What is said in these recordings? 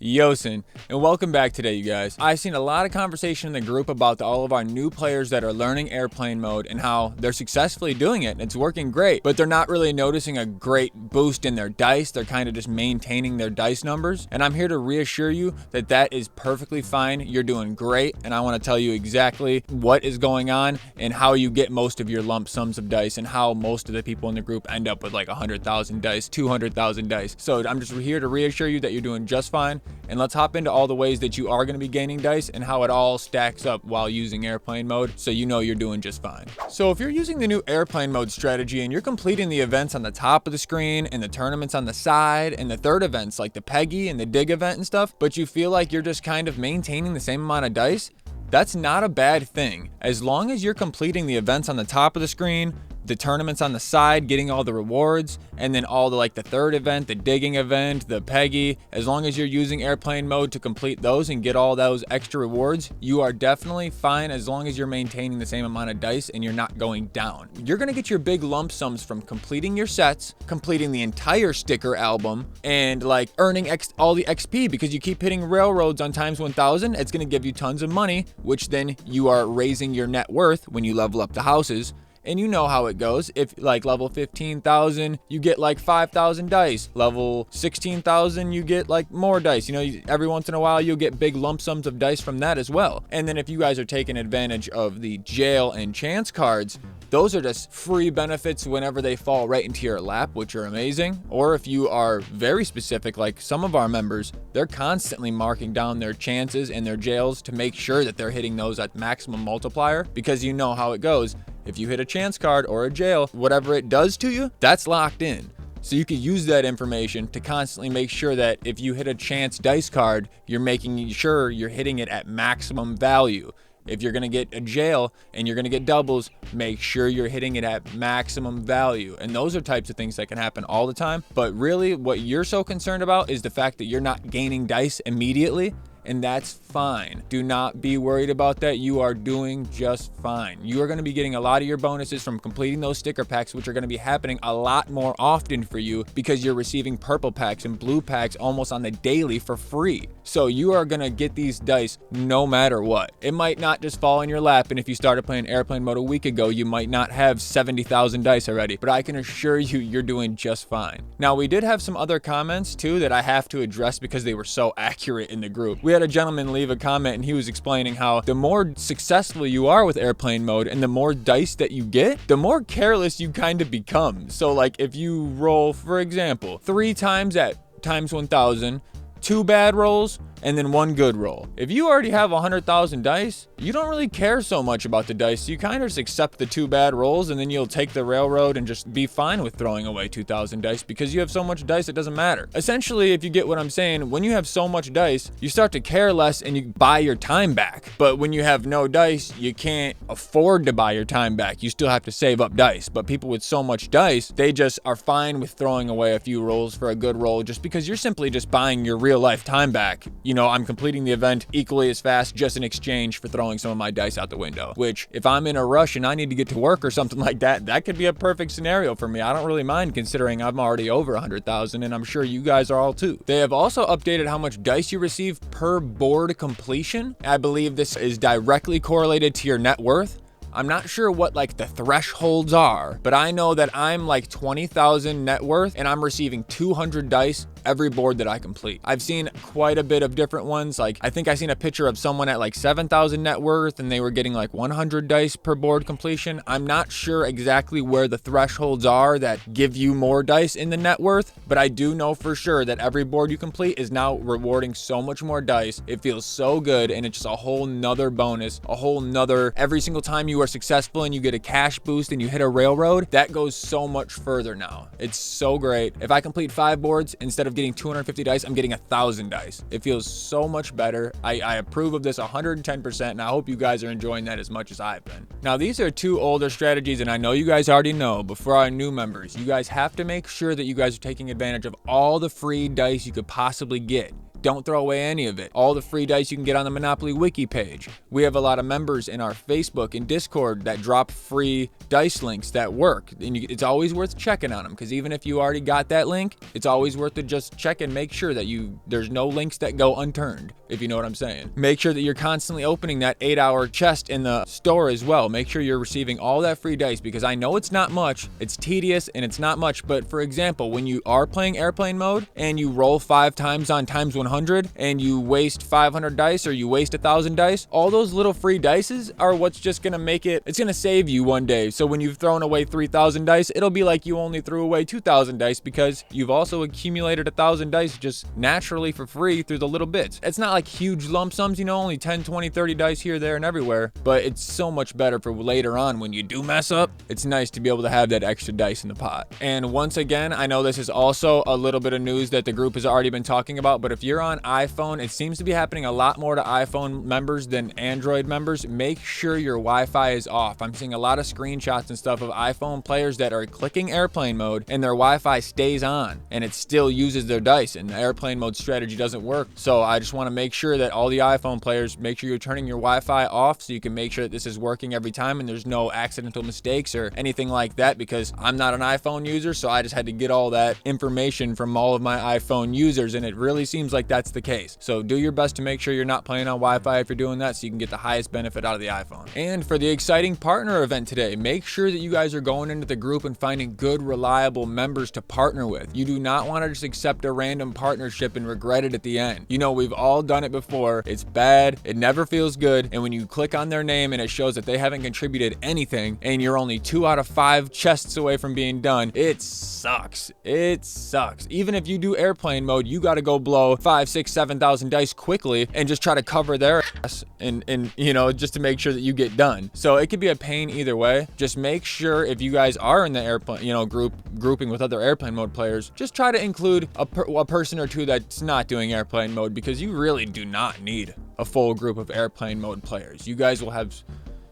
Yosin, and welcome back today, you guys. I've seen a lot of conversation in the group about all of our new players that are learning airplane mode and how they're successfully doing it and it's working great, but they're not really noticing a great boost in their dice. They're kind of just maintaining their dice numbers, and I'm here to reassure you that that is perfectly fine. You're doing great, and I want to tell you exactly what is going on and how you get most of your lump sums of dice and how most of the people in the group end up with like 100,000 dice, 200,000 dice. So I'm just here to reassure you that you're doing just fine. And let's hop into all the ways that you are going to be gaining dice and how it all stacks up while using airplane mode, so you know you're doing just fine. So if you're using the new airplane mode strategy and you're completing the events on the top of the screen and the tournaments on the side and the third events like the Peggy and the Dig event and stuff, but you feel like you're just kind of maintaining the same amount of dice, that's not a bad thing. As long as you're completing the events on the top of the screen, the tournaments on the side, getting all the rewards, and then all the the third event, the digging event, the Peggy, as long as you're using airplane mode to complete those and get all those extra rewards, you are definitely fine as long as you're maintaining the same amount of dice and you're not going down. You're gonna get your big lump sums from completing your sets, completing the entire sticker album, and earning all the XP because you keep hitting railroads on times 1000. It's gonna give you tons of money, which then you are raising your net worth when you level up the houses. And you know how it goes. If level 15,000, you get 5,000 dice. Level 16,000, you get more dice. You know, every once in a while, you'll get big lump sums of dice from that as well. And then if you guys are taking advantage of the jail and chance cards, those are just free benefits whenever they fall right into your lap, which are amazing. Or if you are very specific, like some of our members, they're constantly marking down their chances and their jails to make sure that they're hitting those at maximum multiplier, because you know how it goes. If you hit a chance card or a jail, whatever it does to you, that's locked in. So you can use that information to constantly make sure that if you hit a chance dice card, you're making sure you're hitting it at maximum value. If you're going to get a jail and you're going to get doubles, make sure you're hitting it at maximum value. And those are types of things that can happen all the time. But really, what you're so concerned about is the fact that you're not gaining dice immediately. And that's fine. Do not be worried about that. You are doing just fine. You are going to be getting a lot of your bonuses from completing those sticker packs, which are going to be happening a lot more often for you because you're receiving purple packs and blue packs almost on the daily for free. So you are going to get these dice no matter what. It might not just fall in your lap, and if you started playing airplane mode a week ago, you might not have 70,000 dice already, but I can assure you you're doing just fine. Now, we did have some other comments too that I have to address because they were so accurate in the group. We had a gentleman leave a comment and he was explaining how the more successful you are with airplane mode and the more dice that you get, the more careless you kind of become. So if you roll, for example, 3 times at times 1000, 2 bad rolls, and then 1 good roll. If you already have 100,000 dice, you don't really care so much about the dice. You kind of just accept the 2 bad rolls, and then you'll take the railroad and just be fine with throwing away 2,000 dice because you have so much dice it doesn't matter. Essentially, if you get what I'm saying, when you have so much dice, you start to care less and you buy your time back. But when you have no dice, you can't afford to buy your time back. You still have to save up dice. But people with so much dice, they just are fine with throwing away a few rolls for a good roll just because you're simply just buying your real life time back. You know, I'm completing the event equally as fast just in exchange for throwing some of my dice out the window, which if I'm in a rush and I need to get to work or something like that, that could be a perfect scenario for me. I don't really mind considering I'm already over 100,000 and I'm sure you guys are all too. They have also updated how much dice you receive per board completion. I believe this is directly correlated to your net worth. I'm not sure what the thresholds are, but I know that I'm 20,000 net worth and I'm receiving 200 dice every board that I complete. I've seen quite a bit of different ones. I think I seen a picture of someone at 7,000 net worth and they were getting 100 dice per board completion. I'm not sure exactly where the thresholds are that give you more dice in the net worth, but I do know for sure that every board you complete is now rewarding so much more dice. It feels so good, and it's just a whole nother bonus, a whole nother, every single time you are successful and you get a cash boost and you hit a railroad, that goes so much further now. It's so great. If I complete 5 boards, instead of getting 250 dice, I'm getting 1,000 dice. It feels so much better. I approve of this 110%, and I hope you guys are enjoying that as much as I've been. Now, these are 2 older strategies, and I know you guys already know, but for our new members, you guys have to make sure that you guys are taking advantage of all the free dice you could possibly get. Don't throw away any of it. All the free dice you can get on the Monopoly Wiki page. We have a lot of members in our Facebook and Discord that drop free dice links that work. And it's always worth checking on them, because even if you already got that link, it's always worth to just check and make sure that there's no links that go unturned, if you know what I'm saying. Make sure that you're constantly opening that 8-hour chest in the store as well. Make sure you're receiving all that free dice, because I know it's not much, it's tedious and it's not much, but for example, when you are playing airplane mode and you roll 5 times on times 100 and you waste 500 dice or you waste 1,000 dice, all those little free dices are what's just gonna make it's gonna save you one day. So when you've thrown away 3,000 dice, it'll be like you only threw away 2,000 dice, because you've also accumulated 1,000 dice just naturally for free through the little bits. It's not like huge lump sums, you know, only 10, 20, 30 dice here, there, and everywhere, but it's so much better for later on when you do mess up. It's nice to be able to have that extra dice in the pot. And once again, I know this is also a little bit of news that the group has already been talking about, but if you're on iPhone, it seems to be happening a lot more to iPhone members than Android members. Make sure your Wi-Fi is off. I'm seeing a lot of screenshots and stuff of iPhone players that are clicking airplane mode and their Wi-Fi stays on and it still uses their dice, and the airplane mode strategy doesn't work. So I just want to make sure that all the iPhone players, make sure you're turning your Wi-Fi off so you can make sure that this is working every time and there's no accidental mistakes or anything like that, because I'm not an iPhone user, so I just had to get all that information from all of my iPhone users, and it really seems like that's the case. So do your best to make sure you're not playing on Wi-Fi if you're doing that, so you can get the highest benefit out of the iPhone. And for the exciting partner event today, make sure that you guys are going into the group and finding good, reliable members to partner with. You do not want to just accept a random partnership and regret it at the end. You know, we've all done it before. It's bad, it never feels good, and when you click on their name and it shows that they haven't contributed anything and you're only 2 out of 5 chests away from being done, it sucks. It sucks. Even if you do airplane mode, you got to go blow 5, 6, 7,000 dice quickly and just try to cover their ass and you know, just to make sure that you get done. So it could be a pain either way. Just make sure if you guys are in the airplane, you know, grouping with other airplane mode players, just try to include a person or two that's not doing airplane mode, because you really do not need a full group of airplane mode players. You guys will have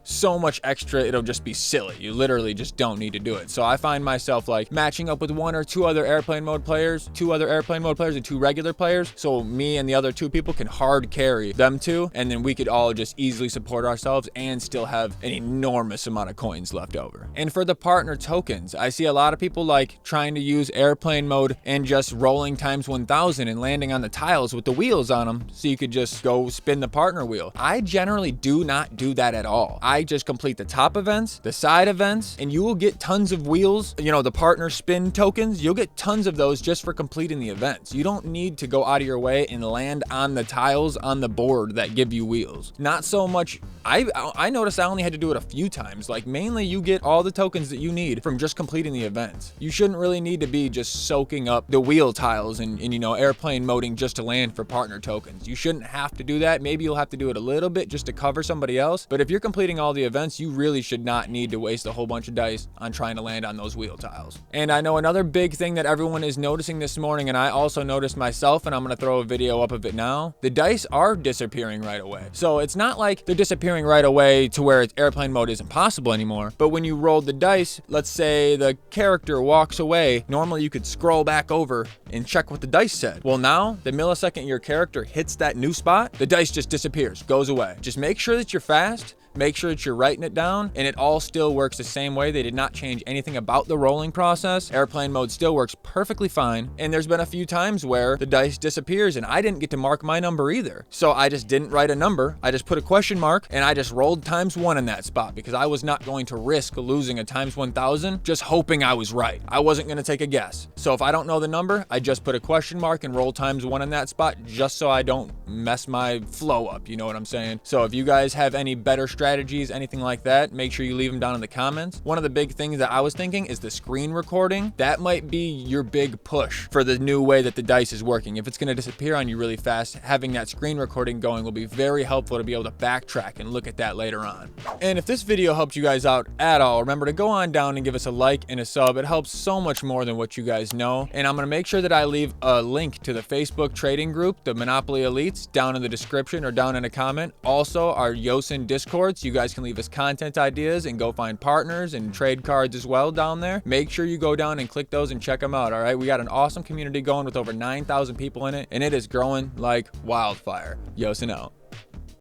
so much extra, it'll just be silly. You literally just don't need to do it. So I find myself like matching up with 1 or 2 other airplane mode players, 2 other airplane mode players and 2 regular players, so me and the other 2 people can hard carry them 2, and then we could all just easily support ourselves and still have an enormous amount of coins left over. And for the partner tokens, I see a lot of people like trying to use airplane mode and just rolling times 1,000 and landing on the tiles with the wheels on them, so you could just go spin the partner wheel. I generally do not do that at all. I just complete the top events, the side events, and you will get tons of wheels, you know, the partner spin tokens, you'll get tons of those just for completing the events. You don't need to go out of your way and land on the tiles on the board that give you wheels. Not so much. I noticed I only had to do it a few times. Like, mainly you get all the tokens that you need from just completing the events. You shouldn't really need to be just soaking up the wheel tiles and you know, airplane moding just to land for partner tokens. You shouldn't have to do that. Maybe you'll have to do it a little bit just to cover somebody else, but if you're completing all the events, you really should not need to waste a whole bunch of dice on trying to land on those wheel tiles. And I know another big thing that everyone is noticing this morning, and I also noticed myself, and I'm going to throw a video up of it now, the dice are disappearing right away. So it's not like they're disappearing right away to where airplane mode isn't possible anymore, but when you roll the dice, let's say the character walks away, normally you could scroll back over and check what the dice said. Well, now the millisecond your character hits that new spot, the dice just disappears, goes away. Just make sure that you're fast, make sure that you're writing it down, and it all still works the same way. They did not change anything about the rolling process. Airplane mode still works perfectly fine, and there's been a few times where the dice disappears and I didn't get to mark my number either. So I just didn't write a number, I just put a question mark and I just rolled times 1 in that spot, because I was not going to risk losing a times 1,000 just hoping I was right. I wasn't going to take a guess. So if I don't know the number, I just put a question mark and roll times 1 in that spot, just so I don't mess my flow up, you know what I'm saying? So if you guys have any better strategies, anything like that, make sure you leave them down in the comments. One of the big things that I was thinking is the screen recording. That might be your big push for the new way that the dice is working. If it's going to disappear on you really fast, having that screen recording going will be very helpful to be able to backtrack and look at that later on. And if this video helped you guys out at all, remember to go on down and give us a like and a sub. It helps so much more than what you guys know. And I'm going to make sure that I leave a link to the Facebook trading group, the Monopoly Elites, down in the description or down in a comment. Also, our Yosin Discord. Discord so you guys can leave us content ideas and go find partners and trade cards as well down there. Make sure you go down and click those and check them out, all right? We got an awesome community going with over 9,000 people in it, and it is growing like wildfire. Yosin out.